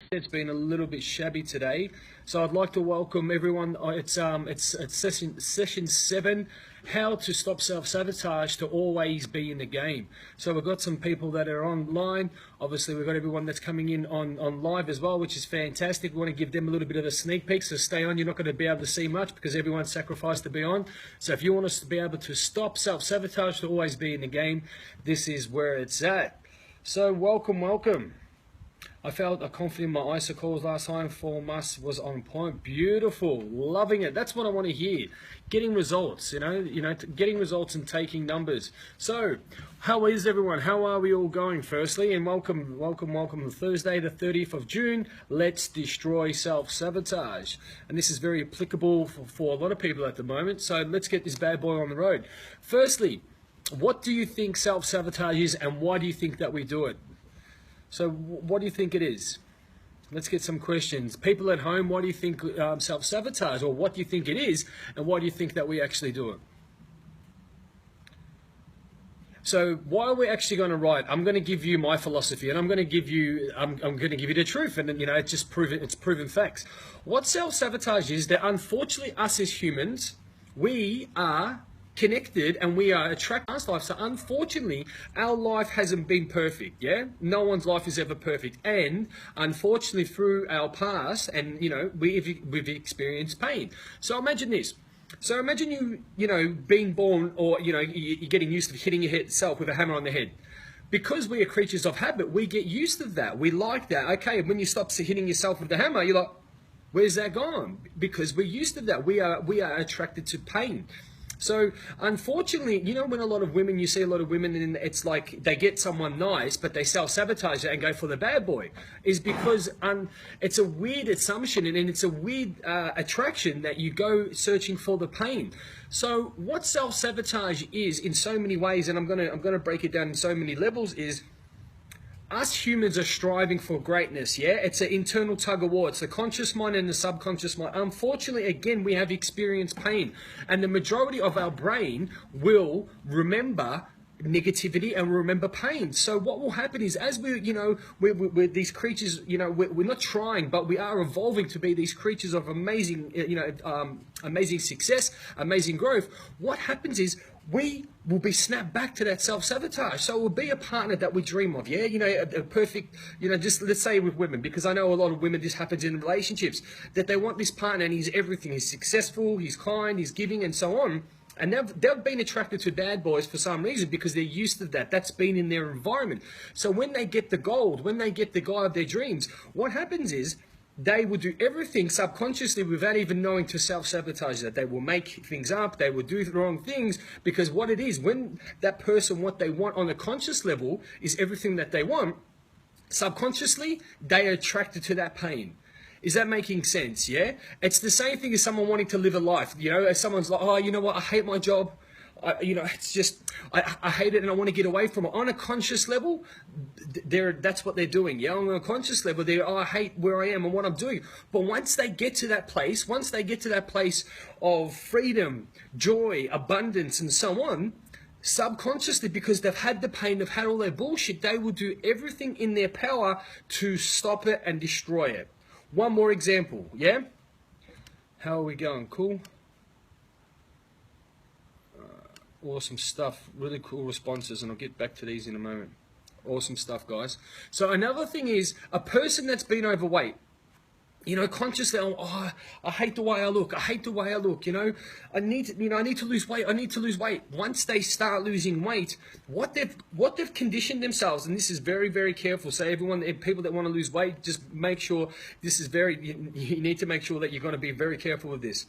It's been a little bit shabby today, so I'd like to welcome everyone. It's session 7, how to stop self-sabotage to always be in the game. So we've got some people that are online. Obviously we've got everyone that's coming in on live as well, which is fantastic. We want to give them a little bit of a sneak peek, so stay on. You're not going to be able to see much because everyone's sacrificed to be on. So if you want us to be able to stop self-sabotage to always be in the game, this is where it's at. So welcome. I felt confident in my ISO calls last time. Form us was on point. Beautiful. Loving it. That's what I want to hear. Getting results, getting results and taking numbers. So, how is everyone? How are we all going? Firstly, and welcome to Thursday, the 30th of June. Let's destroy self-sabotage. And this is very applicable for a lot of people at the moment. So, let's get this bad boy on the road. Firstly, what do you think self-sabotage is and why do you think that we do it? So what do you think it is? Let's get some questions. People at home, why do you think self-sabotage, or what do you think it is, and why do you think that we actually do it? So why are we actually going to write? I'm going to give you my philosophy, and I'm going to give you the truth, and it's just proven facts. What self-sabotage is, that unfortunately us as humans, we are connected and we are attracted to past life. So unfortunately our life hasn't been perfect. No one's life is ever perfect, and unfortunately through our past, and we've experienced pain. So imagine this. So imagine you being born, or you're getting used to hitting your head self with a hammer on the head. Because we are creatures of habit, we get used to that. We like that. Okay, when you stop hitting yourself with the hammer, you're like, where's that gone? Because we're used to that. We are attracted to pain. So unfortunately, when you see a lot of women, and it's like they get someone nice, but they self-sabotage it and go for the bad boy, is because it's a weird assumption, and it's a weird attraction that you go searching for the pain. So what self-sabotage is in so many ways, and I'm gonna break it down in so many levels, is us humans are striving for greatness, It's an internal tug of war. It's the conscious mind and the subconscious mind. Unfortunately, again, we have experienced pain, and the majority of our brain will remember negativity and remember pain. So what will happen is, as we're these creatures, we're not trying, but we are evolving to be these creatures of amazing, amazing success, amazing growth. What happens is, we will be snapped back to that self-sabotage. So it will be a partner that we dream of, a perfect, just let's say with women, because I know a lot of women, this happens in relationships, that they want this partner and he's everything. He's successful, he's kind, he's giving, and so on. And they've been attracted to bad boys for some reason because they're used to that. That's been in their environment. So when they get the gold, when they get the guy of their dreams, what happens is, they will do everything subconsciously without even knowing to self-sabotage that. They will make things up, they will do the wrong things, because what it is, when that person, what they want on a conscious level is everything that they want, subconsciously, they are attracted to that pain. Is that making sense, It's the same thing as someone wanting to live a life, as someone's like, oh, you know what, I hate my job. It's just, I hate it and I want to get away from it. On a conscious level, that's what they're doing. On a conscious level, I hate where I am and what I'm doing. But once they get to that place, of freedom, joy, abundance, and so on, subconsciously, because they've had the pain, they've had all their bullshit, they will do everything in their power to stop it and destroy it. One more example, How are we going? Cool? Awesome stuff, really cool responses, and I'll get back to these in a moment. Awesome stuff, guys. So another thing is, a person that's been overweight, consciously, I hate the way I look. I need to lose weight. Once they start losing weight, what they've conditioned themselves, and this is very, very careful. So everyone, people that want to lose weight, just make sure this is you need to make sure that you're going to be very careful with this.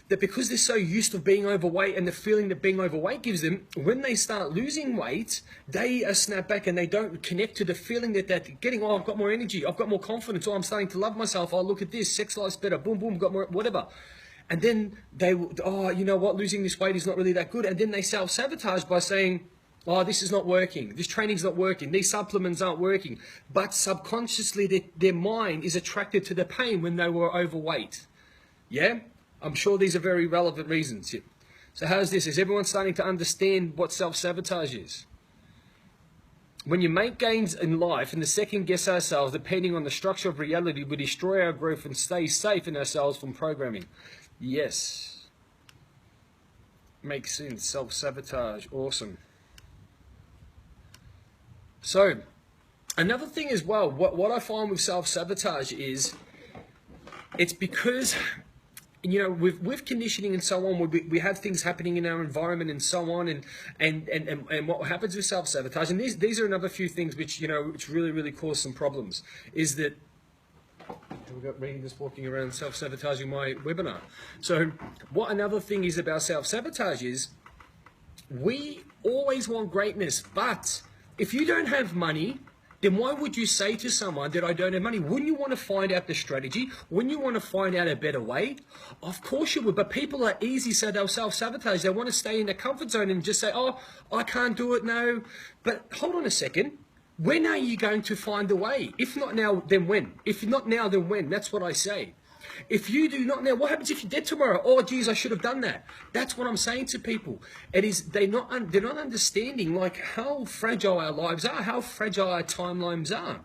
That because they're so used to being overweight and the feeling that being overweight gives them, when they start losing weight, they are snapped back and they don't connect to the feeling that they're getting. Oh, I've got more energy, I've got more confidence, oh, I'm starting to love myself, oh, look at this, sex life's better, boom, boom, got more, whatever. And then they, oh, you know what, losing this weight is not really that good. And then they self-sabotage by saying, oh, this is not working, this training's not working, these supplements aren't working. But subconsciously, their mind is attracted to the pain when they were overweight. I'm sure these are very relevant reasons. So how's this? Is everyone starting to understand what self-sabotage is? When you make gains in life and the second guess ourselves, depending on the structure of reality, we destroy our growth and stay safe in ourselves from programming. Yes. Makes sense. Self-sabotage. Awesome. So, another thing as well, what I find with self-sabotage is, it's because, you know, with conditioning and so on, we have things happening in our environment and so on, and what happens with self-sabotage, and these are another few things which, you know, which really cause some problems, is that we've got Reading just walking around self-sabotaging my webinar. So what another thing is about self-sabotage is, we always want greatness, but if you don't have money, then why would you say to someone that I don't have money? Wouldn't you want to find out the strategy? Wouldn't you want to find out a better way? Of course you would, but people are easy, so they'll self-sabotage. They want to stay in their comfort zone and just say, oh, I can't do it now. But hold on a second. When are you going to find a way? If not now, then when? If not now, then when? That's what I say. If you do not now, what happens if you're dead tomorrow? Oh, geez, I should have done that. That's what I'm saying to people. It is they're not understanding like how fragile our lives are, how fragile our timelines are.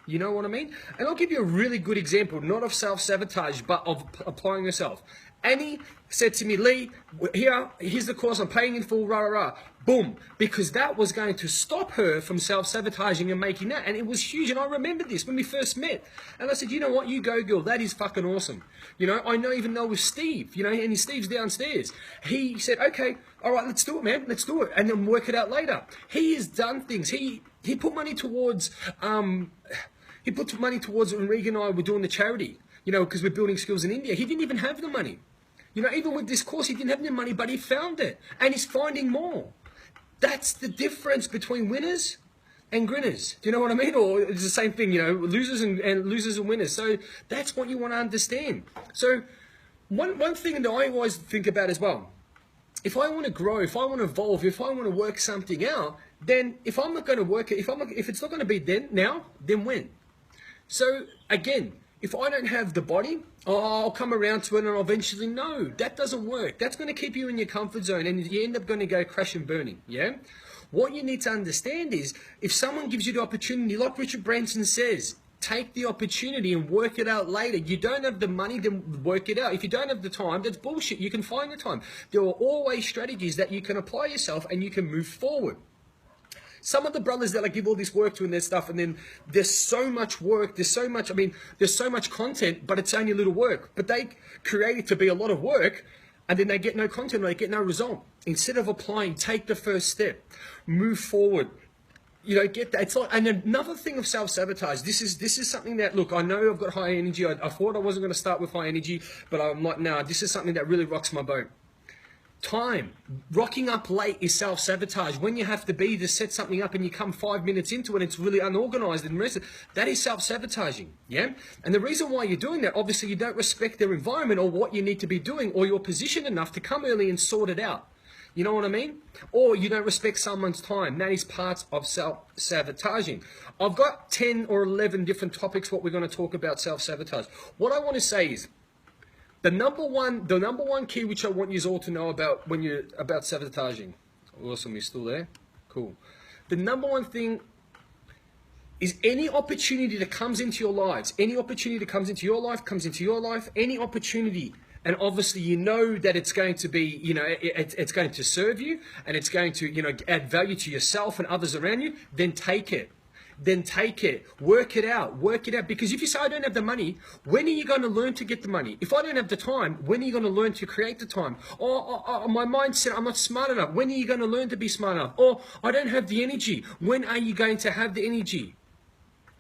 You know what I mean? And I'll give you a really good example, not of self-sabotage, but of applying yourself. Annie said to me, Lee, here's the course, I'm paying in full, rah, rah, rah. Boom. Because that was going to stop her from self-sabotaging and making that. And it was huge. And I remember this when we first met. And I said, you know what? You go, girl. That is fucking awesome. You know, I know even though with Steve, you know, and Steve's downstairs. He said, okay, all right, let's do it, man. Let's do it. And then work it out later. He has done things. He put money towards, when Regan and I were doing the charity, you know, because we're building skills in India. He didn't even have the money. You know, even with this course, he didn't have any money, but he found it. And he's finding more. That's the difference between winners and grinners. Do you know what I mean? Or it's the same thing, you know, losers and losers and winners. So that's what you want to understand. So one thing that I always think about as well, if I want to grow, if I want to evolve, if I want to work something out, then if I'm not going to work it, if it's not going to be now, then when? So again, if I don't have the body, I'll come around to it and I'll eventually, no, that doesn't work. That's going to keep you in your comfort zone and you end up going to go crash and burning, yeah? What you need to understand is, if someone gives you the opportunity, like Richard Branson says, take the opportunity and work it out later. You don't have the money, then work it out. If you don't have the time, that's bullshit. You can find the time. There are always strategies that you can apply yourself and you can move forward. Some of the brothers that I give all this work to and their stuff, and then there's so much work, there's so much content, but it's only a little work. But they create it to be a lot of work, and then they get no content or they get no result. Instead of applying, take the first step, move forward. You know, get that. It's like, and another thing of self-sabotage, this is something that, look, I know I've got high energy. I thought I wasn't going to start with high energy, but I'm like, nah, this is something that really rocks my boat. Time. Rocking up late is self-sabotage. When you have to be to set something up and you come 5 minutes into it and it's really unorganized and rested, that is self-sabotaging, yeah? And the reason why you're doing that, obviously you don't respect their environment or what you need to be doing, or you're positioned enough to come early and sort it out. You know what I mean? Or you don't respect someone's time. That is part of self-sabotaging. I've got 10 or 11 different topics what we're going to talk about self-sabotage. What I want to say is, the number one key which I want you all to know about when you're about sabotaging. Awesome, you're still there? Cool. The number one thing is, any opportunity that comes into your lives, any opportunity that comes into your life, any opportunity, and obviously you know that it's going to be, you know, it's going to serve you and it's going to, you know, add value to yourself and others around you, then take it. Then take it, work it out, because if you say, I don't have the money, when are you going to learn to get the money? If I don't have the time, when are you going to learn to create the time? Or my mindset, I'm not smart enough, when are you going to learn to be smart enough? Or I don't have the energy, when are you going to have the energy?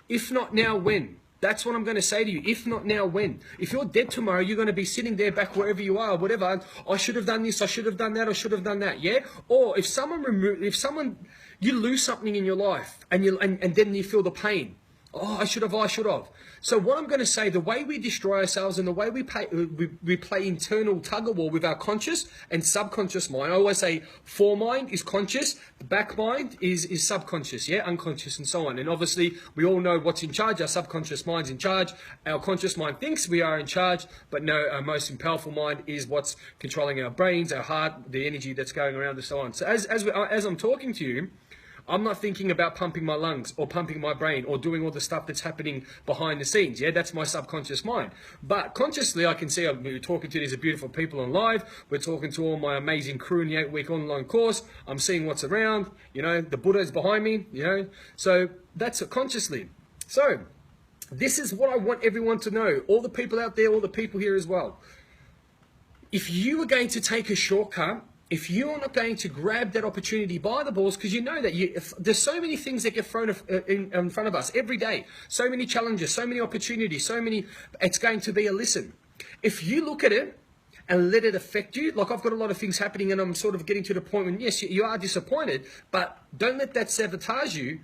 If not now, when? That's what I'm going to say to you. If not now, when? If you're dead tomorrow, you're going to be sitting there back wherever you are, whatever. I should have done this, I should have done that, I should have done that, yeah? Or if you lose something in your life and then you feel the pain. Oh, I should have. So what I'm going to say, the way we destroy ourselves and the way we play internal tug of war with our conscious and subconscious mind. I always say foremind is conscious, the back mind is subconscious, yeah, unconscious and so on. And obviously we all know what's in charge. Our subconscious mind's in charge. Our conscious mind thinks we are in charge, but no, our most powerful mind is what's controlling our brains, our heart, the energy that's going around and so on. So as I'm talking to you, I'm not thinking about pumping my lungs or pumping my brain or doing all the stuff that's happening behind the scenes. Yeah, that's my subconscious mind. But consciously, I can see we're talking to these beautiful people on live. We're talking to all my amazing crew in the 8-week online course. I'm seeing what's around. You know, the Buddha's behind me. You know, so that's consciously. So this is what I want everyone to know. All the people out there, all the people here as well. If you are going to take a shortcut, if you're not going to grab that opportunity by the balls, because you know that there's so many things that get thrown in front of us every day, so many challenges, so many opportunities, it's going to be a listen. If you look at it and let it affect you, like I've got a lot of things happening and I'm sort of getting to the point when, yes, you are disappointed, but don't let that sabotage you.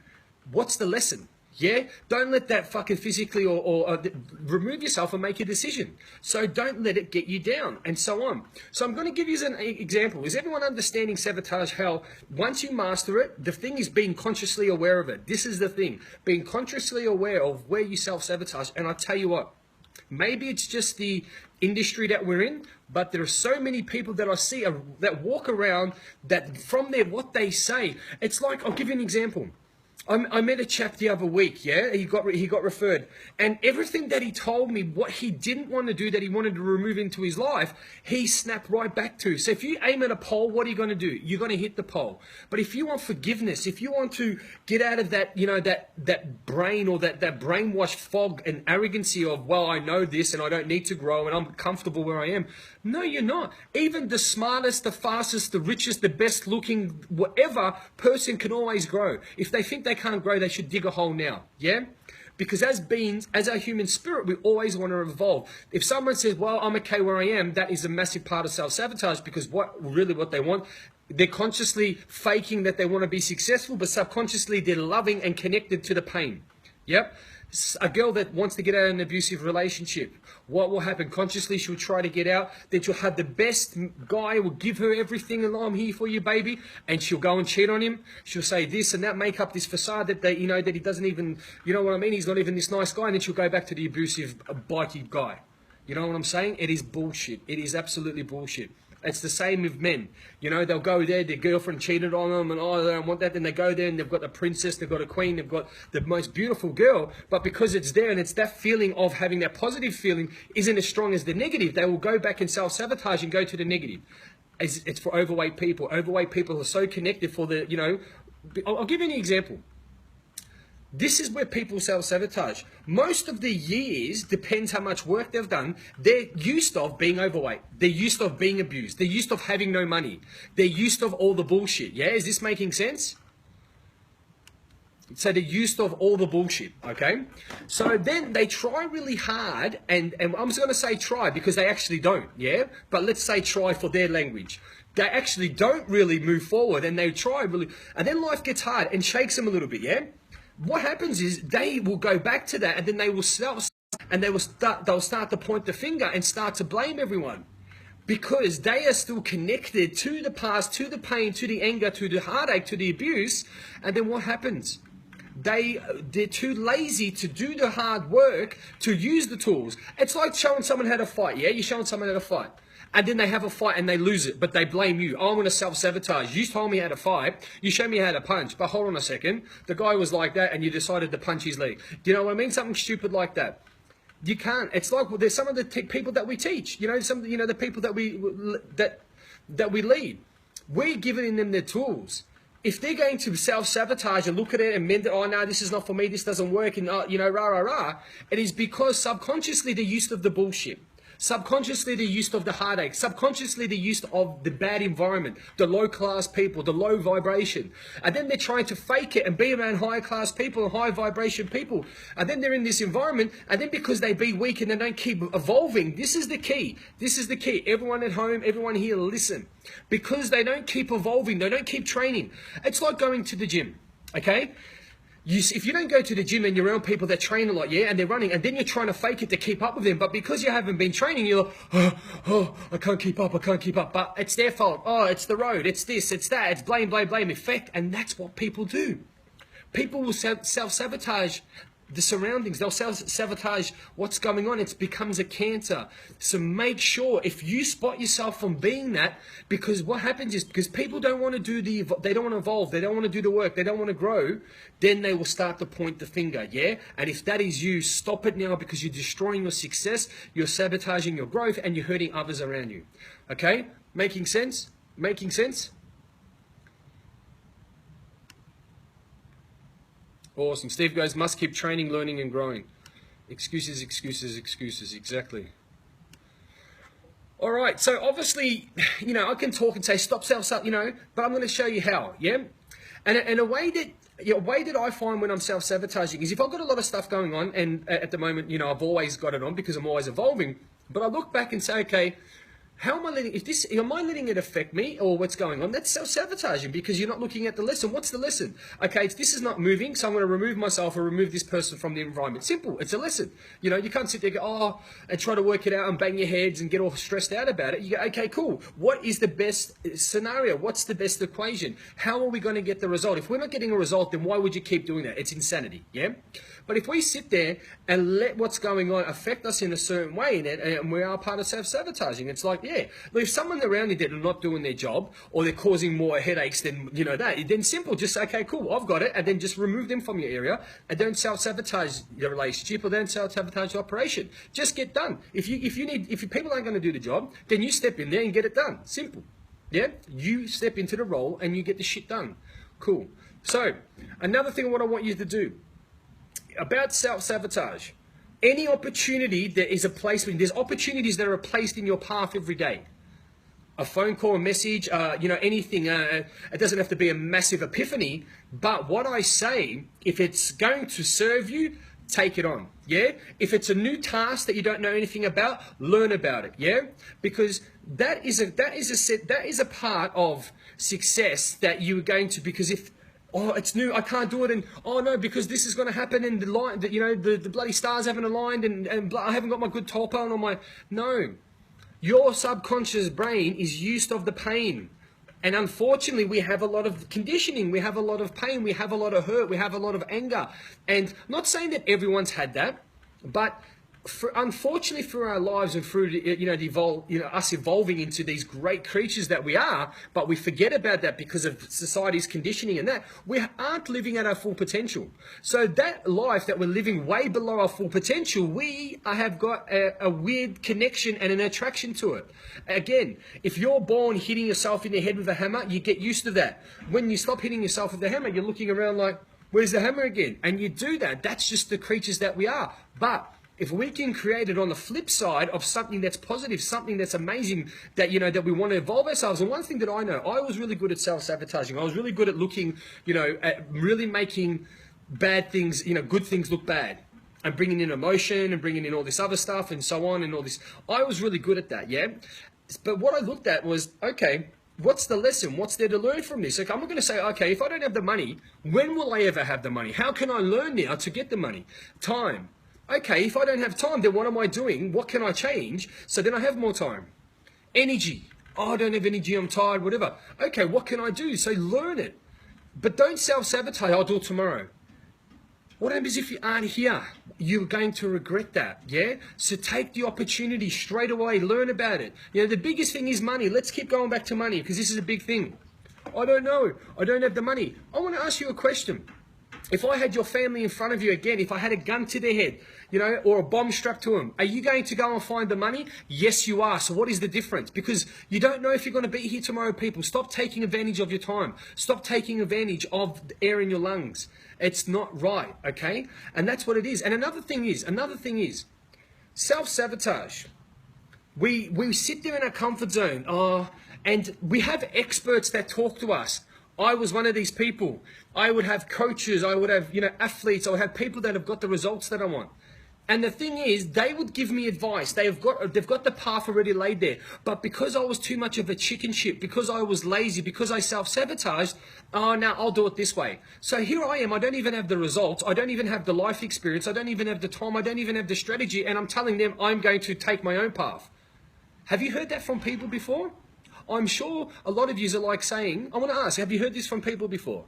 What's the lesson? Yeah, don't let that fucking physically or remove yourself and make a decision. So don't let it get you down and so on. So I'm going to give you an example. Is everyone understanding sabotage? How once you master it, the thing is being consciously aware of it. This is the thing, being consciously aware of where you self-sabotage. And I tell you what, maybe it's just the industry that we're in, but there are so many people that I see that walk around that from what they say, it's like, I'll give you an example. I met a chap the other week, yeah, he got referred, and everything that he told me, what he didn't want to do, that he wanted to remove into his life, he snapped right back to. So if you aim at a pole, what are you going to do? You're going to hit the pole. But if you want forgiveness, if you want to get out of that, you know, that brain or that brainwashed fog and arrogancy of, well, I know this and I don't need to grow and I'm comfortable where I am. No, you're not. Even the smartest, the fastest, the richest, the best looking, whatever person can always grow. If they think they can't grow, they should dig a hole now. Yeah? Because as beings, as our human spirit, we always want to evolve. If someone says, well, I'm okay where I am, that is a massive part of self-sabotage, because what they want, they're consciously faking that they want to be successful, but subconsciously they're loving and connected to the pain. Yep. A girl that wants to get out of an abusive relationship, what will happen? Consciously, she'll try to get out. Then she'll have the best guy, will give her everything, and I'm here for you, baby. And she'll go and cheat on him. She'll say this and that, make up this facade that that he doesn't even, you know what I mean? He's not even this nice guy. And then she'll go back to the abusive, bitey guy. You know what I'm saying? It is bullshit. It is absolutely bullshit. It's the same with men. You know, they'll go there, their girlfriend cheated on them, and oh, they don't want that. Then they go there and they've got the princess, they've got a queen, they've got the most beautiful girl. But because it's there and it's that feeling of having that positive feeling isn't as strong as the negative, they will go back and self-sabotage and go to the negative. It's for overweight people. Overweight people are so connected for the, you know, I'll give you an example. This is where people self-sabotage. Most of the years, depends how much work they've done, they're used of being overweight. They're used of being abused. They're used of having no money. They're used of all the bullshit. Yeah, is this making sense? So they're used of all the bullshit, okay? So then they try really hard, and I'm just going to say try because they actually don't, yeah? But let's say try for their language. They actually don't really move forward, and they try really, and then life gets hard and shakes them a little bit, yeah? What happens is they will go back to that, and then they will they'll start to point the finger and start to blame everyone, because they are still connected to the past, to the pain, to the anger, to the heartache, to the abuse. And then what happens? They're too lazy to do the hard work, to use the tools. It's like showing someone how to fight. Yeah, you're showing someone how to fight. And then they have a fight and they lose it, but they blame you. Oh, I'm going to self-sabotage. You told me how to fight. You showed me how to punch. But hold on a second. The guy was like that and you decided to punch his leg. Do you know what I mean? Something stupid like that. You can't. It's like, well, there's some of the people that we teach. You know, the people that we lead. We're giving them the tools. If they're going to self-sabotage and look at it and mend it, oh, no, this is not for me, this doesn't work, and, you know, rah, rah, rah, it is because subconsciously they're used of the bullshit. Subconsciously, they're used of the heartache. Subconsciously, they're used of the bad environment, the low-class people, the low vibration. And then they're trying to fake it and be around high-class people and high-vibration people. And then they're in this environment, and then because they be weak and they don't keep evolving, this is the key. This is the key. Everyone at home, everyone here, listen. Because they don't keep evolving, they don't keep training. It's like going to the gym, okay? If you don't go to the gym and you're around people that train a lot, yeah, and they're running, and then you're trying to fake it to keep up with them, but because you haven't been training, you're like, oh, I can't keep up, but it's their fault. Oh, it's the road, it's this, it's that, it's blame effect, and that's what people do. People will self-sabotage the surroundings. They'll sabotage what's going on. It becomes a cancer. So make sure if you spot yourself from being that, because what happens is because people don't want to do they don't want to evolve, they don't want to do the work, they don't want to grow, then they will start to point the finger, yeah? And if that is you, stop it now, because you're destroying your success, you're sabotaging your growth, and you're hurting others around you. Okay? Making sense? Making sense? Awesome. Steve goes, must keep training, learning, and growing. Excuses, excuses, excuses. Exactly. All right. So obviously, you know, I can talk and say stop you know, but I'm going to show you how. Yeah. And a way that I find when I'm self-sabotaging is if I've got a lot of stuff going on, and at the moment, you know, I've always got it on because I'm always evolving. But I look back and say, okay, how am I letting, am I letting it affect me or what's going on? That's self-sabotaging, because you're not looking at the lesson. What's the lesson? Okay, this is not moving, so I'm going to remove myself or remove this person from the environment. Simple. It's a lesson. You know, you can't sit there and go, oh, and try to work it out and bang your heads and get all stressed out about it. You go, okay, cool. What is the best scenario? What's the best equation? How are we going to get the result? If we're not getting a result, then why would you keep doing that? It's insanity, yeah? But if we sit there and let what's going on affect us in a certain way, and we are part of self-sabotaging, it's like, yeah, if someone around you that are not doing their job, or they're causing more headaches than, you know, that, then simple, just say, okay, cool, I've got it, and then just remove them from your area, and don't self-sabotage your relationship, or don't self-sabotage your operation. Just get done. If people aren't going to do the job, then you step in there and get it done. Simple. Yeah? You step into the role and you get the shit done. Cool. So, another thing what I want you to do about self-sabotage, any opportunity that is a placement, there's opportunities that are placed in your path every day. A phone call, a message, you know, anything. It doesn't have to be a massive epiphany, but what I say, if it's going to serve you, take it on, yeah? If it's a new task that you don't know anything about, learn about it, yeah? Because that is a part of success that you're going to, because if, oh, it's new, I can't do it, and oh no, because this is going to happen, and the line, you know, the bloody stars haven't aligned, and I haven't got my good top on my, no. Your subconscious brain is used of the pain. And unfortunately, we have a lot of conditioning, we have a lot of pain, we have a lot of hurt, we have a lot of anger. And not saying that everyone's had that, but unfortunately for our lives and through, you know, us evolving into these great creatures that we are, but we forget about that because of society's conditioning and that, we aren't living at our full potential. So that life that we're living way below our full potential, we have got a weird connection and an attraction to it. Again, if you're born hitting yourself in the head with a hammer, you get used to that. When you stop hitting yourself with the hammer, you're looking around like, where's the hammer again? And you do that. That's just the creatures that we are. But if we can create it on the flip side of something that's positive, something that's amazing, that, you know, that we want to evolve ourselves. And one thing that I know, I was really good at self-sabotaging. I was really good at looking, you know, at really making bad things, you know, good things look bad, and bringing in emotion and bringing in all this other stuff and so on and all this. I was really good at that, yeah? But what I looked at was, okay, what's the lesson? What's there to learn from this? Like, I'm not going to say, okay, if I don't have the money, when will I ever have the money? How can I learn now to get the money? Time. Okay, if I don't have time, then what am I doing? What can I change so then I have more time? Energy. Oh, I don't have energy, I'm tired, whatever. Okay, what can I do? So learn it. But don't self-sabotage, I'll do it tomorrow. What happens if you aren't here? You're going to regret that, yeah? So take the opportunity straight away, learn about it. You know, the biggest thing is money. Let's keep going back to money, because this is a big thing. I don't know. I don't have the money. I want to ask you a question. If I had your family in front of you again, if I had a gun to their head, you know, or a bomb strapped to them, are you going to go and find the money? Yes, you are. So what is the difference? Because you don't know if you're going to be here tomorrow, people. Stop taking advantage of your time. Stop taking advantage of the air in your lungs. It's not right, okay? And that's what it is. And another thing is, self-sabotage. We sit there in our comfort zone, and we have experts that talk to us. I was one of these people. I would have coaches, I would have, you know, athletes, I would have people that have got the results that I want. And the thing is, they would give me advice. They've got the path already laid there. But because I was too much of a chicken shit, because I was lazy, because I self-sabotaged, oh, now I'll do it this way. So here I am, I don't even have the results, I don't even have the life experience, I don't even have the time, I don't even have the strategy, and I'm telling them I'm going to take my own path. Have you heard that from people before? I'm sure a lot of you are like saying, I want to ask, have you heard this from people before?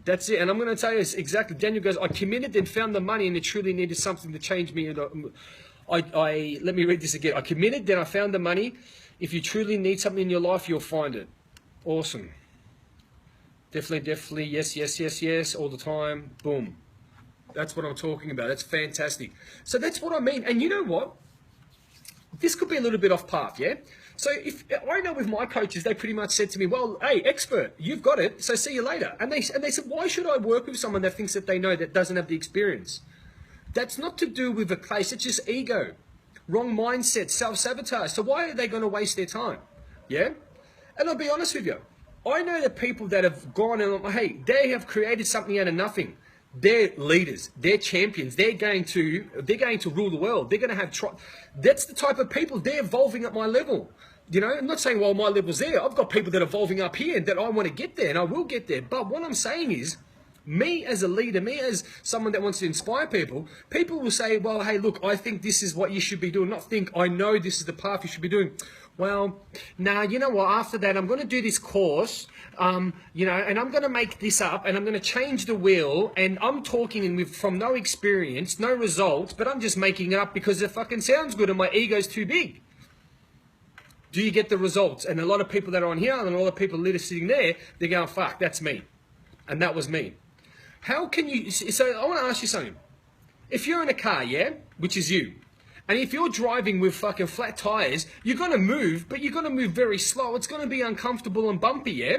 That's it. And I'm going to tell you exactly. Daniel goes, I committed and found the money and it truly needed something to change me. And let me read this again. I committed, then I found the money. If you truly need something in your life, you'll find it. Awesome. Definitely. Yes. All the time. Boom. That's what I'm talking about. That's fantastic. So that's what I mean. And you know what? This could be a little bit off path, yeah? So if I know with my coaches, they pretty much said to me, well, hey, expert, you've got it, so see you later. And they said, why should I work with someone that thinks that they know that doesn't have the experience? That's not to do with a place, it's just ego. Wrong mindset, self-sabotage. So why are they going to waste their time? Yeah? And I'll be honest with you. I know the people that have gone and, hey, they have created something out of nothing. They're leaders. They're champions. They're going to rule the world. They're going to have. That's the type of people. They're evolving at my level. You know, I'm not saying, well, my level's there. I've got people that are evolving up here and that I want to get there, and I will get there. But what I'm saying is, me as a leader, me as someone that wants to inspire people, people will say, well, hey, look, I think this is what you should be doing. Not think, I know this is the path you should be doing. Well, now, you know what, after that, I'm going to do this course, you know, and I'm going to make this up, and I'm going to change the wheel, and I'm talking from no experience, no results, but I'm just making it up because it fucking sounds good and my ego's too big. Do you get the results? And a lot of people that are on here, and a lot of people literally sitting there, they're going, fuck, that's me. And that was me. How can you, so I want to ask you something. If you're in a car, yeah, which is you, and if you're driving with fucking flat tires, you're going to move, but you're going to move very slow. It's going to be uncomfortable and bumpy, yeah?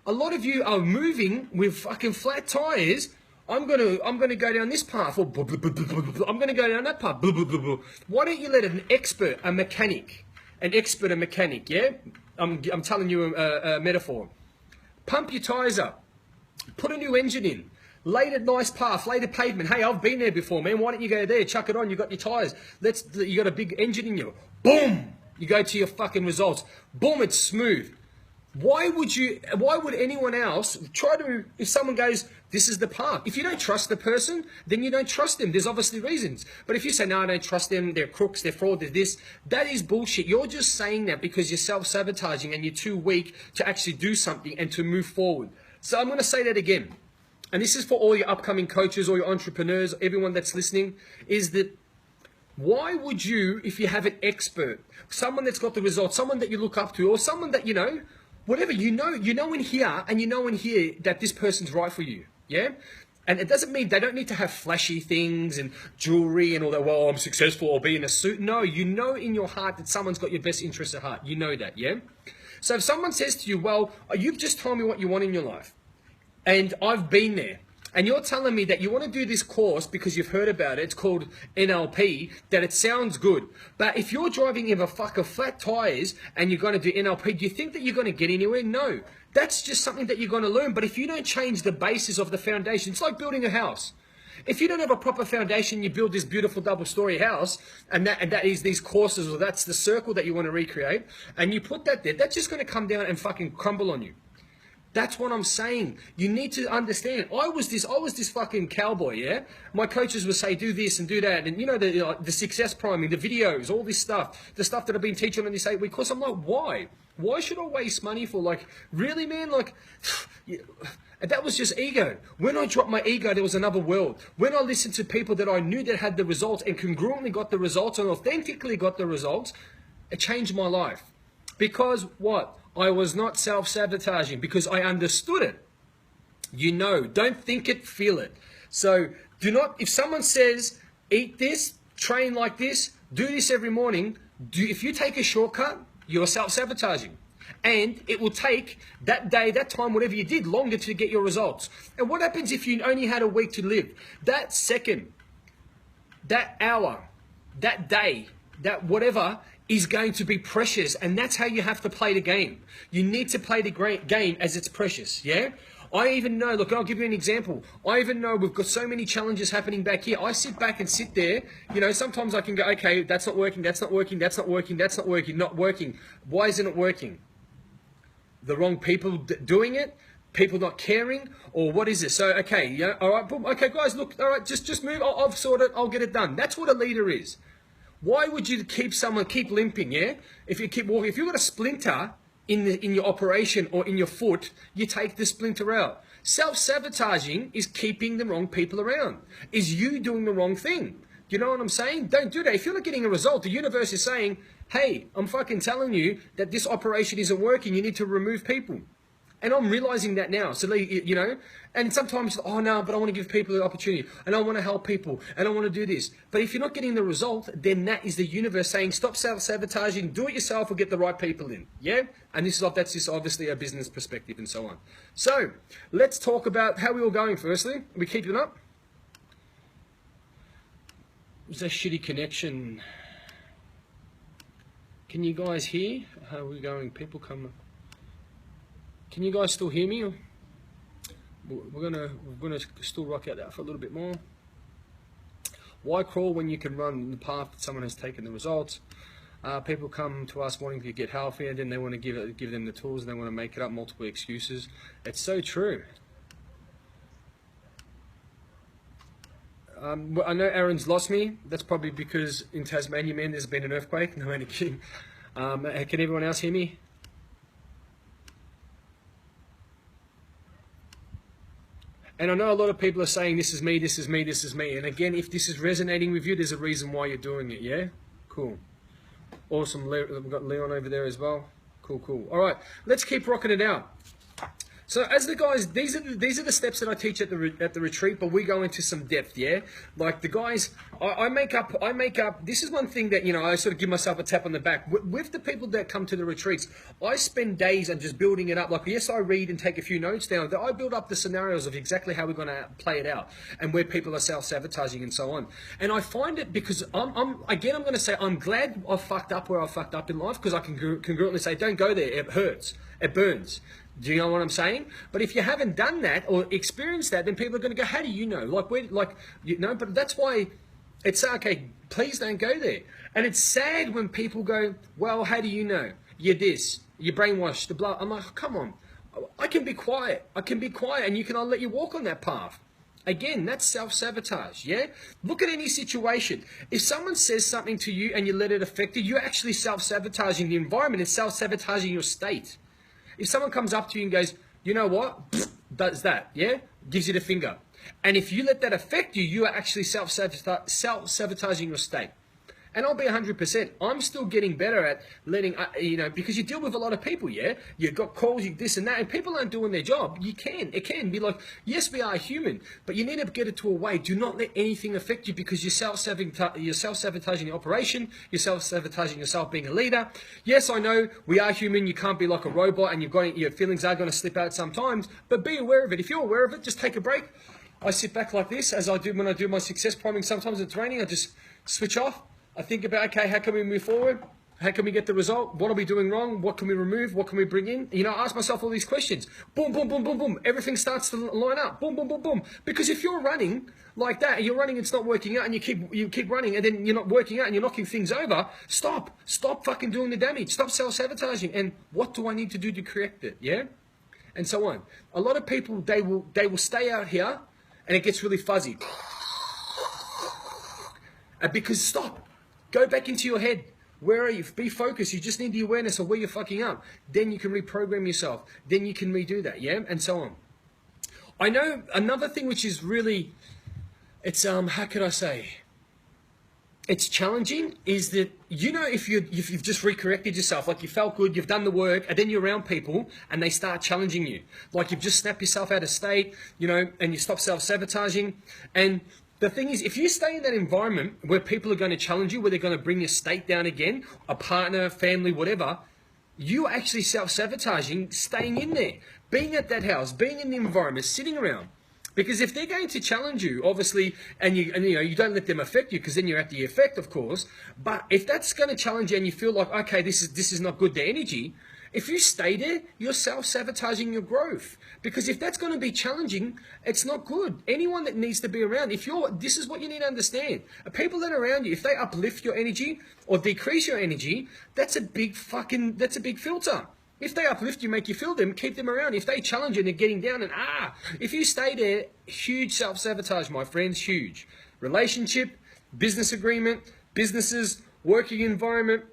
A lot of you are moving with fucking flat tires. I'm gonna go down this path, or I'm going to go down that path. Why don't you let an expert, a mechanic, yeah? I'm telling you a metaphor. Pump your tires up. Put a new engine in. Laid a nice path, laid a pavement. Hey, I've been there before, man. Why don't you go there? Chuck it on. You got your tires. You got a big engine in you. Boom! You go to your fucking results. Boom! It's smooth. Why would anyone else try to? If someone goes, this is the path. If you don't trust the person, then you don't trust them. There's obviously reasons. But if you say, no, I don't trust them. They're crooks. They're fraud. They're this. That is bullshit. You're just saying that because you're self-sabotaging and you're too weak to actually do something and to move forward. So I'm going to say that again. And this is for all your upcoming coaches, all your entrepreneurs, everyone that's listening, is that why would you, if you have an expert, someone that's got the results, someone that you look up to, or someone that, you know, whatever, you know in here, and you know in here that this person's right for you, yeah? And it doesn't mean they don't need to have flashy things and jewelry and all that, well, I'm successful or be in a suit. No, you know in your heart that someone's got your best interest at heart. You know that, yeah? So if someone says to you, well, you've just told me what you want in your life, and I've been there, and you're telling me that you want to do this course because you've heard about it, it's called NLP, that it sounds good. But if you're driving in a fucking flat tires and you're going to do NLP, do you think that you're going to get anywhere? No. That's just something that you're going to learn. But if you don't change the basis of the foundation, it's like building a house. If you don't have a proper foundation, you build this beautiful double-story house, and that is these courses, or that's the circle that you want to recreate, and you put that there, that's just going to come down and fucking crumble on you. That's what I'm saying. You need to understand. I was this fucking cowboy, yeah? My coaches would say, do this and do that. And you know, the success priming, the videos, all this stuff, the stuff that I've been teaching on this 8-week course. I'm like, why? Why should I waste money for, like, really, man? Like, that was just ego. When I dropped my ego, there was another world. When I listened to people that I knew that had the results and congruently got the results and authentically got the results, it changed my life. Because what? I was not self-sabotaging because I understood it. You know, don't think it, feel it. So do not, if someone says, eat this, train like this, do this every morning, if you take a shortcut, you're self-sabotaging. And it will take that day, that time, whatever you did, longer to get your results. And what happens if you only had a week to live? That second, that hour, that day, that whatever is going to be precious, and that's how you have to play the game. You need to play the great game as it's precious, yeah? I even know, look, I'll give you an example. I even know we've got so many challenges happening back here. I sit back and sit there, you know, sometimes I can go, okay, that's not working, that's not working, that's not working, that's not working, not working. Why isn't it working? The wrong people doing it? People not caring? Or what is it? So, okay, yeah, all right, boom, okay, guys, look, all right, just move, I'll sort it, I'll get it done. That's what a leader is. Why would you keep limping, yeah? If you keep walking, if you've got a splinter, in your operation or in your foot, you take the splinter out. Self-sabotaging is keeping the wrong people around, is you doing the wrong thing. You know what I'm saying? Don't do that. If you're not getting a result, the universe is saying, hey, I'm fucking telling you that this operation isn't working. You need to remove people. And I'm realizing that now. So, you know, and sometimes, oh no, but I want to give people the opportunity and I want to help people and I want to do this. But if you're not getting the result, then that is the universe saying, stop self-sabotaging, do it yourself or get the right people in. Yeah? And that's just obviously a business perspective and so on. So let's talk about how we all going firstly. We keep it up. Is that shitty connection? Can you guys hear? How are we going? People come. Can you guys still hear me? We're gonna still rock out that for a little bit more. Why crawl when you can run the path that someone has taken the results? People come to us wanting to get healthy, and then they want to give them the tools, and they want to make it up multiple excuses. It's so true. I know Aaron's lost me. That's probably because in Tasmania, man, there's been an earthquake. No, only kidding. Can everyone else hear me? And I know a lot of people are saying, this is me, this is me, this is me. And again, if this is resonating with you, there's a reason why you're doing it, yeah? Cool. Awesome. We've got Leon over there as well. Cool, cool. All right, let's keep rocking it out. So as the guys, these are the steps that I teach at the retreat, but we go into some depth, yeah. Like the guys, I make up. This is one thing that, you know, I sort of give myself a tap on the back with the people that come to the retreats. I spend days on just building it up. Like yes, I read and take a few notes down. I build up the scenarios of exactly how we're going to play it out and where people are self-sabotaging and so on. And I find it because I'm going to say I'm glad I fucked up where I fucked up in life because I can congruently say don't go there. It hurts. It burns. Do you know what I'm saying? But if you haven't done that or experienced that, then people are going to go, how do you know? But that's why it's okay, please don't go there. And it's sad when people go, well, how do you know? You're this, you're brainwashed, the blah. I'm like, oh, come on. I can be quiet. And I'll let you walk on that path. Again, that's self-sabotage, yeah? Look at any situation. If someone says something to you and you let it affect you, you're actually self-sabotaging the environment. It's self-sabotaging your state. If someone comes up to you and goes, you know what, does that, yeah? Gives you the finger. And if you let that affect you, you are actually self-sabotaging your state. And I'll be 100%. I'm still getting better at letting, because you deal with a lot of people, yeah? You've got calls, this and that, and people aren't doing their job. It can be like, yes, we are human, but you need to get it to a way. Do not let anything affect you because you're self-sabotaging the operation. You're self-sabotaging yourself being a leader. Yes, I know we are human. You can't be like a robot and your feelings are going to slip out sometimes, but be aware of it. If you're aware of it, just take a break. I sit back like this as I do when I do my success priming. Sometimes it's raining. I just switch off. I think about, okay, how can we move forward? How can we get the result? What are we doing wrong? What can we remove? What can we bring in? You know, I ask myself all these questions. Boom, boom, boom, boom, boom. Everything starts to line up. Boom, boom, boom, boom. Because if you're running like that, and you're running, it's not working out, and you keep running, and then you're not working out, and you're knocking things over, stop fucking doing the damage. Stop self-sabotaging. And what do I need to do to correct it? Yeah, and so on. A lot of people they will stay out here, and it gets really fuzzy. Because stop. Go back into your head. Where are you? Be focused. You just need the awareness of where you're fucking up. Then you can reprogram yourself. Then you can redo that, yeah? And so on. I know another thing which is really, it's, how could I say? It's challenging is that, you know, if you've just recorrected yourself, like you felt good, you've done the work, and then you're around people and they start challenging you. Like you've just snapped yourself out of state, you know, and you stop self-sabotaging. And the thing is, if you stay in that environment where people are going to challenge you, where they're going to bring your state down again, a partner, family, whatever, you actually self-sabotaging staying in there, being at that house, being in the environment, sitting around. Because if they're going to challenge you, obviously, and you don't let them affect you, because then you're at the effect, of course. But if that's going to challenge you and you feel like, okay, this is not good, the energy, if you stay there, you're self-sabotaging your growth. Because if that's going to be challenging, it's not good. Anyone that needs to be around, this is what you need to understand. People that are around you, if they uplift your energy or decrease your energy, that's a big filter. If they uplift you, make you feel them, keep them around. If they challenge you and they're getting down and if you stay there, huge self-sabotage, my friends, huge. Relationship, business agreement, businesses, working environment,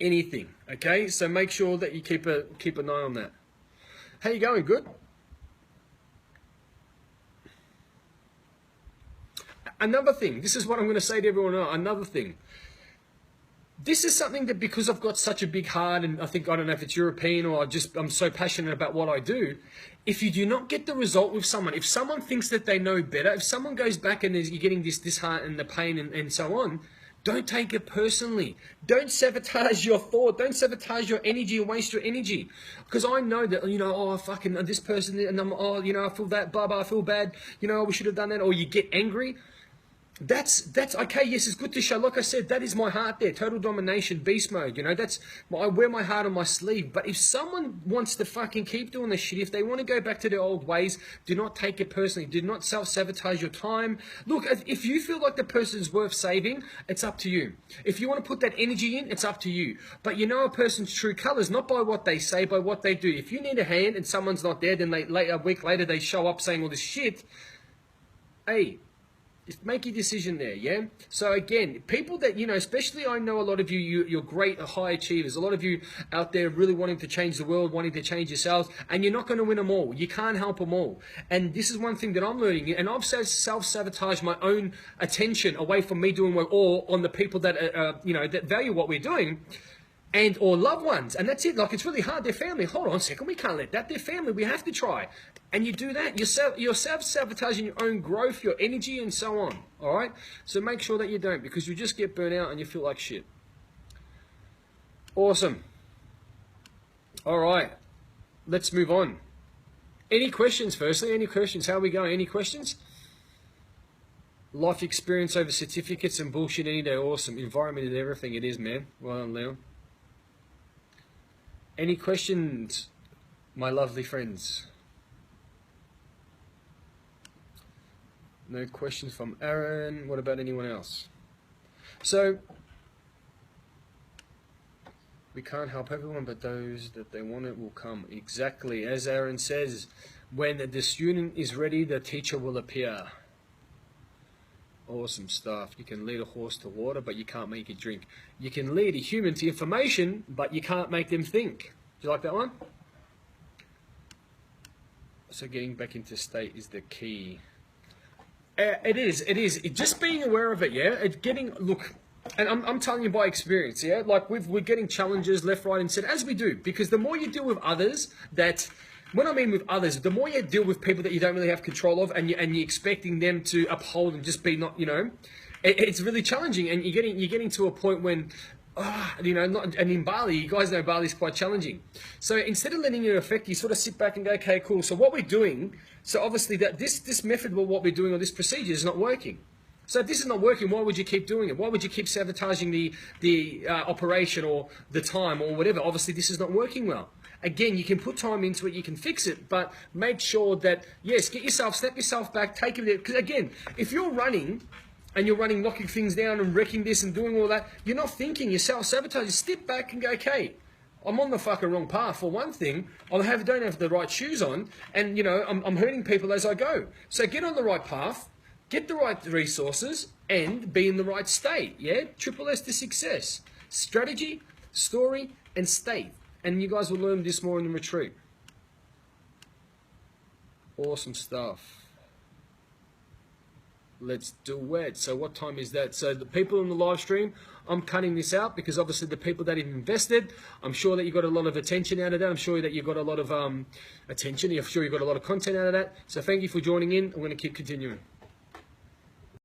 anything. Okay, so make sure that you keep an eye on that. How you going? Good. Another thing, this is what I'm going to say to everyone else, another thing. This is something that, because I've got such a big heart, and I don't know if it's European or I'm so passionate about what I do. If you do not get the result with someone, if someone thinks that they know better, if someone goes back and you're getting this heart and the pain and so on, don't take it personally. Don't sabotage your thought. Don't sabotage your energy and waste your energy. Because I know that, oh, fucking this person, and I feel that, blah, blah, I feel bad, we should have done that, or you get angry. That's okay. Yes, it's good to show. Like I said, that is my heart there. Total domination, beast mode. I wear my heart on my sleeve. But if someone wants to fucking keep doing this shit, if they want to go back to their old ways, do not take it personally. Do not self-sabotage your time. Look, if you feel like the person's worth saving, it's up to you. If you want to put that energy in, it's up to you. But you know a person's true colors, not by what they say, by what they do. If you need a hand and someone's not there, then a week later they show up saying all this shit. Hey, just make your decision there, yeah? So again, people that, especially I know a lot of you're great, high achievers. A lot of you out there really wanting to change the world, wanting to change yourselves, and you're not going to win them all. You can't help them all. And this is one thing that I'm learning, and I've self-sabotaged my own attention away from me doing work, or on the people that, that value what we're doing, or loved ones. And that's it. Like, it's really hard. Their family. Hold on a second. We can't let that. Their family. We have to try. And you do that. You're self-sabotaging your own growth, your energy, and so on. All right? So make sure that you don't, because you just get burnt out and you feel like shit. Awesome. All right. Let's move on. Any questions, firstly? Any questions? How are we going? Any questions? Life experience over certificates and bullshit any day. Awesome. Environment is everything. It is, man. Well done, Leon. Any questions, my lovely friends? No questions from Aaron. What about anyone else? So, we can't help everyone, but those that they want it will come. Exactly. As Aaron says, when the student is ready, the teacher will appear. Awesome stuff. You can lead a horse to water, but you can't make it drink. You can lead a human to information, but you can't make them think. Do you like that one? So getting back into state is the key. It is. Just being aware of it, yeah? Look, and I'm telling you by experience, yeah? Like, we're getting challenges left, right, and center, as we do. Because the more you deal with others when I mean with others, the more you deal with people that you don't really have control of, and you're expecting them to uphold and just be not, it's really challenging. And you're getting to a point when, and in Bali, you guys know Bali's quite challenging. So instead of letting it affect you, sort of sit back and go, okay, cool. So what we're doing, so obviously that this method, what we're doing, or this procedure is not working. So if this is not working, why would you keep doing it? Why would you keep sabotaging the operation or the time or whatever? Obviously, this is not working well. Again, you can put time into it, you can fix it, but make sure that, yes, snap yourself back, take it there. Because again, if you're running, and you're running, knocking things down and wrecking this and doing all that, you're not thinking, you're self-sabotaging. Step back and go, okay, I'm on the fucking wrong path. For one thing, I don't have the right shoes on, and I'm hurting people as I go. So get on the right path, get the right resources, and be in the right state. Yeah, triple S to success: strategy, story, and state. And you guys will learn this more in the retreat. Awesome stuff. Let's do it. So what time is that? So the people in the live stream, I'm cutting this out because obviously the people that have invested, I'm sure that you got a lot of attention out of that. I'm sure that you got a lot of attention. I'm sure you got a lot of content out of that. So thank you for joining in. I'm going to keep continuing.